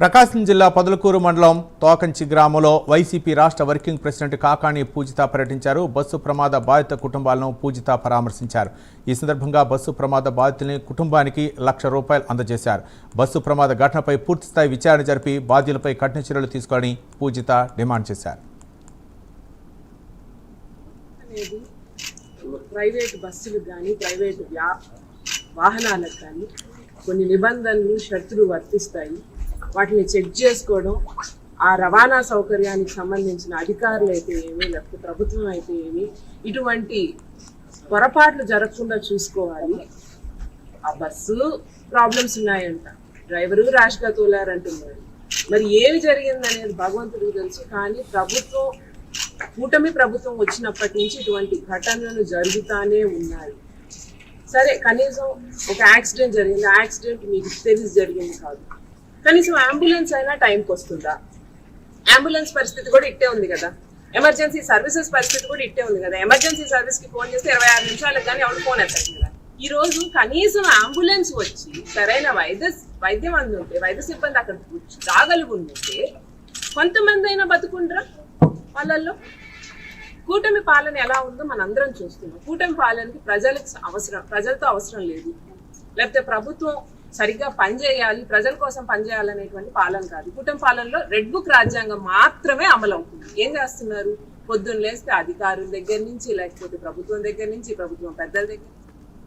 ప్రకాశం జిల్లా పొదలకూరు మండలం తోకంచి గ్రామంలో వైసీపీ రాష్ట్ర వర్కింగ్ ప్రెసిడెంట్ కాకాణి పూజిత పర్యటించారు. బస్సు ప్రమాద బాధిత కుటుంబాలను పూజిత పరామర్శించారు. ఈ సందర్భంగా బస్సు ప్రమాద బాధితుల్ని కుటుంబానికి ₹1,00,000 అందజేశారు. బస్సు ప్రమాద ఘటనపై పూర్తిస్థాయి విచారణ జరిపి బాధ్యులపై కఠిన చర్యలు తీసుకోవాలని పూజిత డిమాండ్ చేశారు. ప్రైవేట్ బస్సులకు కానీ ప్రైవేట్ వాహనాలకు కానీ కొన్ని నిబంధనలు షరతులు వర్తిస్తాయి. వాటిని చెక్ చేసుకోవడం, ఆ రవాణా సౌకర్యానికి సంబంధించిన అధికారులు అయితే ఏమి, లేకపోతే ప్రభుత్వం అయితే ఏమి, ఇటువంటి పొరపాట్లు జరగకుండా చూసుకోవాలి. ఆ బస్సు ప్రాబ్లమ్స్ ఉన్నాయంట, డ్రైవరు ర్యాష్గా తోలారంటున్నారు. మరి ఏమి జరిగిందనేది భగవంతుడికి తెలుసు. కానీ కూటమి ప్రభుత్వం వచ్చినప్పటి నుంచి ఇటువంటి ఘటనలు జరుగుతూనే ఉన్నాయి. సరే, కనీసం ఒక యాక్సిడెంట్ జరిగింది, యాక్సిడెంట్ మీకు తెలిసి జరిగింది కాదు, కనీసం అంబులెన్స్ అయినా టైంకి వస్తుందా? అంబులెన్స్ పరిస్థితి కూడా ఇట్టే ఉంది కదా, ఎమర్జెన్సీ సర్వీసెస్ పరిస్థితి కూడా ఇట్టే ఉంది కదా. ఎమర్జెన్సీ సర్వీస్కి ఫోన్ చేస్తే 26 నిమిషాలకు కానీ ఎవరు ఫోన్ ఎత్తచ్చు కదా. ఈ రోజు కనీసం అంబులెన్స్ వచ్చి సరైన వైద్యం అందుంటే, వైద్య సిబ్బంది అక్కడ రాగలుగుంటే కొంతమంది అయినా బతుకుండ్రా వాళ్ళల్లో. కూటమి పాలన ఎలా ఉందో మనందరం చూస్తున్నాం. కూటమి పాలనకి ప్రజలతో అవసరం లేదు, లేకపోతే ప్రభుత్వం సరిగ్గా పనిచేయాలి, ప్రజల కోసం పనిచేయాలనేటువంటి పాలన కాదు. కూటమి పాలనలో రెడ్ బుక్ రాజ్యాంగం మాత్రమే అమలు అవుతుంది. ఏం చేస్తున్నారు? పొద్దున్న లేస్తే అధికారుల దగ్గర నుంచి, లేకపోతే ప్రభుత్వం దగ్గర నుంచి, ప్రభుత్వం పెద్దల దగ్గర